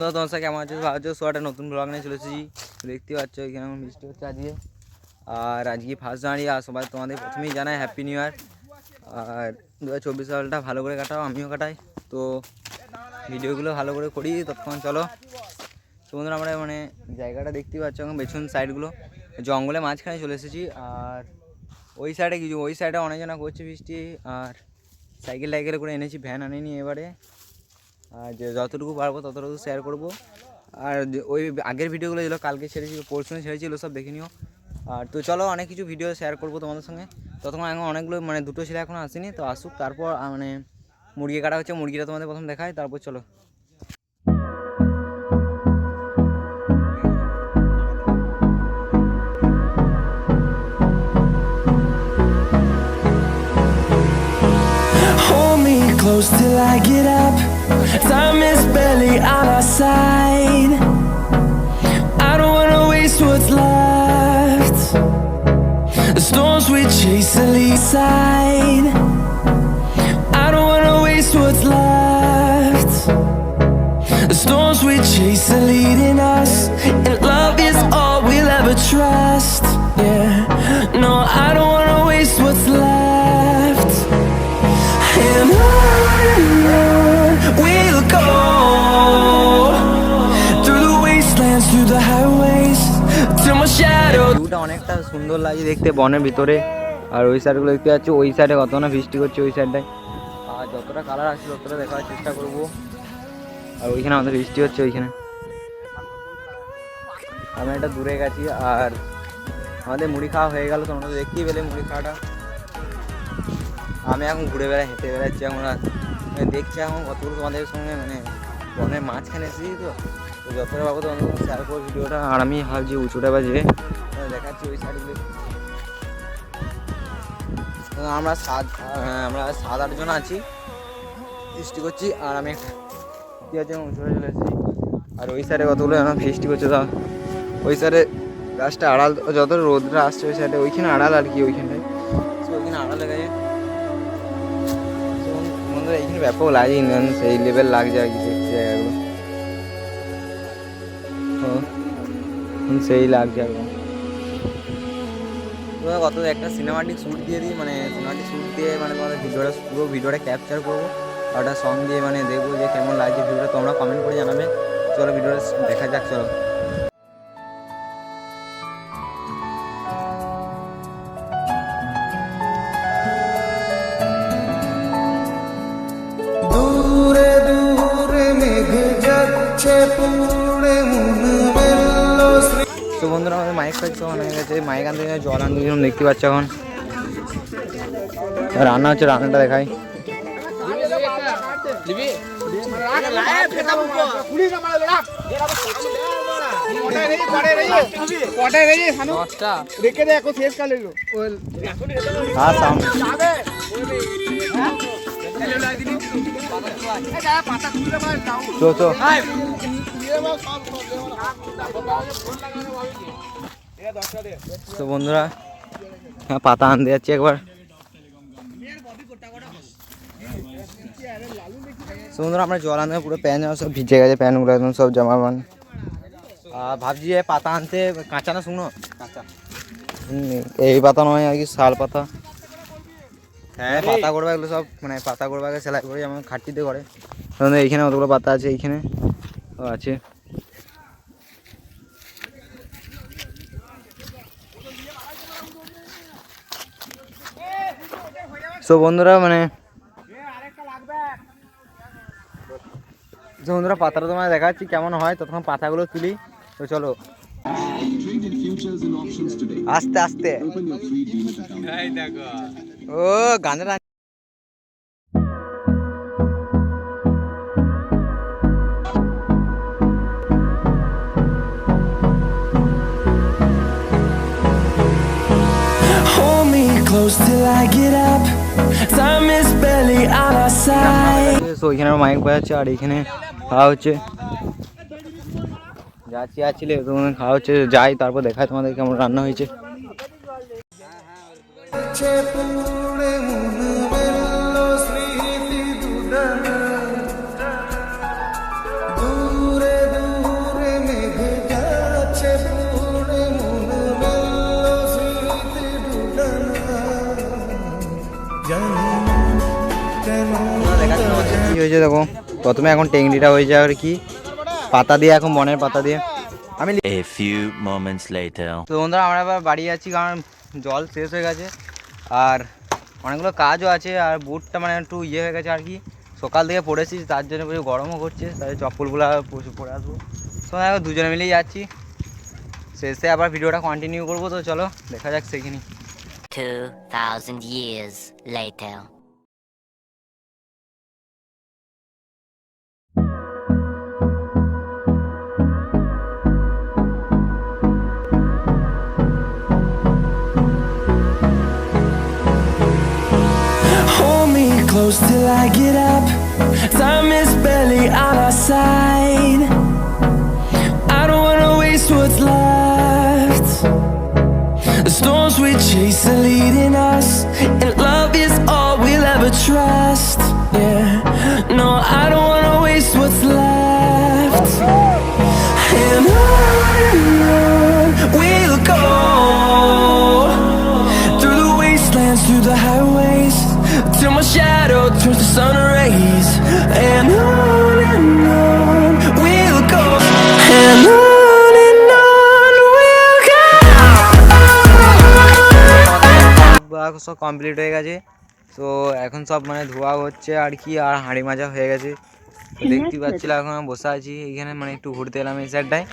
তো তোমার সাথে কেমন আছো? ভালো আছো? একটা নতুন ব্লগ নিয়ে চলেছি। দেখতে পাচ্ছ এখানে আমার বৃষ্টি হচ্ছে আজকে, আর আজকে ফার্স্ট জানুয়ারি। আর সবাই তোমাদের প্রথমেই জানাই হ্যাপি নিউ ইয়ার। আর 2024 সালটা ভালো করে কাটাও, আমিও কাটাই। তো ভিডিওগুলো ভালো করে করি, ততক্ষণ চলো। তো বন্ধুরা আমরা মানে জায়গাটা দেখতেই পাচ্ছ, এখন পেছন সাইডগুলো জঙ্গলের মাঝখানে চলে এসেছি। আর ওই সাইডে অনেকজনা করছে বৃষ্টি। আর সাইকেল করে এনেছি, ভ্যান আনিনি এবারে। আর যে যতটুকু পারবো ততটুকু শেয়ার করবো। আর ওই আগের ভিডিওগুলো যেগুলো কালকে ছেড়েছিল, পরশু ছেড়েছিল, সব দেখে নিও। আর তো চলো অনেক কিছু ভিডিও শেয়ার করবো তোমাদের সঙ্গে। ততক্ষণ এখন অনেকগুলো মানে দুটো ছেলে এখনও আসেনি, তো আসুক। তারপর মানে মুরগি কাটা হচ্ছে, মুরগিটা তোমাদের প্রথম দেখায়, তারপর চলো। Close till I get up. Time is barely on our side. I don't wanna waste what's left. The storms we chase are lead side. I don't wanna waste what's left. The storms we chase are leading us, and love is all we'll ever trust. Yeah, no, I don't wanna waste what's left. And we'll go through the wastelands, through the highways, till my shadow. ভিউটা অনেকটা সুন্দর লাগে দেখতে বনের ভিতরে। আর ওই সাইডগুলো দেখতে পাচ্ছি, ওই সাইডে কত না বৃষ্টি করছে ওই সাইডটায়। আর যতটা কালার আসছে ততটা দেখার চেষ্টা করবো। আর ওইখানে আমাদের বৃষ্টি হচ্ছে ওইখানে। আমি একটা দূরে গেছি। আর আমাদের মুড়ি খাওয়া হয়ে গেল, তোমরা তো দেখতেই পেলে মুড়ি খাওয়াটা। আমি এখন ঘুরে হেঁটে বেড়াচ্ছি। আমরা দেখছি এখন কতগুলো তোমাদের সঙ্গে মানে বনের মাঝখানে এসেছি। তো যতটা পাবো তোমাদের সঙ্গে শেয়ার করবো ভিডিওটা। আর আমি ভাবছি উঁচুটা বাজে দেখাচ্ছি ওই সাইডগুলো। আমরা 7-8 জন আছি, ফিস্টি করছি। আর আমি একটা কী আছে উঁচুটা চলে এসেছি। আর ওই সাইডে কতগুলো এখন ফিস্টি করছে। তা ওই সাইডে গাছটা আড়াল, যত রোদটা আসছে ওই সাইডে ওইখানে আড়াল আর কি, ওইখানটায় ওইখানে আড়াল লেগে যায়। এইখানে ব্যাপক লাগে, সেই লেভেল লাগছে আর কি দেখতে জায়গাগুলো, সেই লাগছে একদম। কত একটা সিনেমাটিক শ্যুট দিয়ে দিই, মানে সিনেমাটিক শ্যুট দিয়ে মানে তোমাদের পুরো ভিডিওটা ক্যাপচার করবো। আর ওটা সং দিয়ে মানে দেখবো যে কেমন লাগছে ভিডিওটা। তোমরা কমেন্ট করে জানাবে। চলো ভিডিওটা দেখা যাক, চলো। তো বন্ধুরা আমাদের মাইক খাচ্ছে হয়ে গেছে, মাইক আনতে জল আনতে দেখতে পাচ্ছ। এখন রান্না হচ্ছে, রান্নাটা দেখাই। তো বন্ধুরা পাতা আনতে যাচ্ছি একবার। বন্ধুরা আমরা জল আনতে পুরো প্যান সব ভিজে গেছে, প্যানগুলো একদম সব জামা মান। ভাবছি যে পাতা আনতে, কাঁচা না শুকনো? কাঁচা। এই পাতা নয় আর কি, শাল পাতা। হ্যাঁ পাতা করবা এগুলো সব, মানে পাতা করবাকে সেলাই করে যেমন খাটটিতে করে। এইখানে অতগুলো পাতা আছে, এইখানে আছে। তো বন্ধুরা মানে বন্ধুরা পাতাটা তোমার দেখাচ্ছি কেমন হয়, তখন পাতাগুলো তুলি। তো চলো আস্তে আস্তে। ও গানের Close till I get up. Time is barely on our side. তো ওইখানে মাইক বাজাচ্ছে, আর এইখানে খাওয়া হচ্ছে। যাচ্ছি আসছিলে তোমাদের খাওয়া হচ্ছে, যাই তারপর দেখায় তোমাদের কেমন রান্না হয়েছে। দূরে হয়েছে দেখো, প্রথমে এখন টেংরিটা হয়েছে আর কি পাতা দিয়ে, এখন বনের পাতা দিয়ে। আমি A few moments later. তো বন্ধুরা আমরা এবার বাড়ি যাচ্ছি, কারণ জল শেষ হয়ে গেছে আর অনেকগুলো কাজও আছে, আর বুটটা মানে একটু ইয়ে হয়ে গেছে আর কি, সকাল থেকে পড়েছি তার জন্য প্রচুর গরমও করছে, তাই চপ্পলগুলো প্রচুর পরে আসবো। তো এখন দুজনে মিলেই যাচ্ছি, শেষে আবার ভিডিওটা কন্টিনিউ করবো। তো চলো দেখা যাক সেখানে। 2000 years later. Hold me close till I get up. Time is barely on our side. I don't wanna waste what's left. The storms we chase are leading us, and love is all we'll ever trust. Yeah, no, I don't wanna waste what's left. And on we'll go, through the wastelands, through the highways, till my shadow turns to sun rays. And on we'll go, and on we'll go. সব complete হয়ে গেছে, তো এখন সব মানে ধোয়া হচ্ছে আর কি, আর হাঁড়ি মাজা হয়ে গেছে। তো দেখতেই পাচ্ছিলাম এখন আমি বসে আছি এইখানে, মানে একটু ঘুরতে এলাম এই সাইডটায়।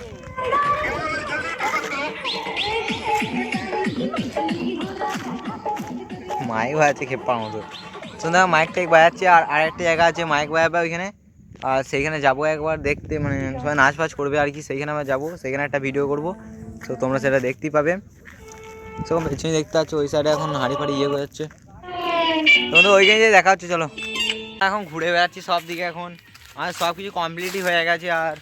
মাইক বাজাচ্ছে খেপার মতো, সন্ধ্যা মাইক টাইক বাজাচ্ছে। আর আরেকটা জায়গা আছে মাইক বাজাবে ওইখানে, আর সেইখানে যাবো একবার দেখতে, মানে সবাই নাচ ফাচ করবে আর কি, সেইখানে আমরা যাবো, সেইখানে একটা ভিডিও করবো, তো তোমরা সেটা দেখতেই পাবে। তো পেছনে দেখতে পাচ্ছ ওই সাইডে এখন হাঁড়ি ফাড়ি ইয়ে করে যাচ্ছে, তোমাদের ওইখানে যে দেখা হচ্ছে। চলো এখন ঘুরে বেড়াচ্ছি সব দিকে, এখন আর সব কিছু কমপ্লিটই হয়ে গেছে। আর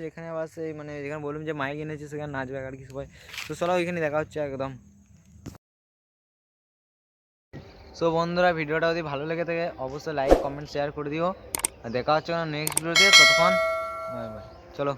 যেখানে আবার সেই মানে যেখানে বললাম যে মাইক এনেছে সেখানে নাচবে আর কি সবাই। তো চলো ওইখানে দেখা হচ্ছে একদম। সো বন্ধুরা ভিডিওটা যদি ভালো লেগে থাকে অবশ্যই লাইক কমেন্ট শেয়ার করে দিও, আর দেখা হচ্ছে নেক্সট ভিডিওতে। ততক্ষণ বাই বাই, চলো।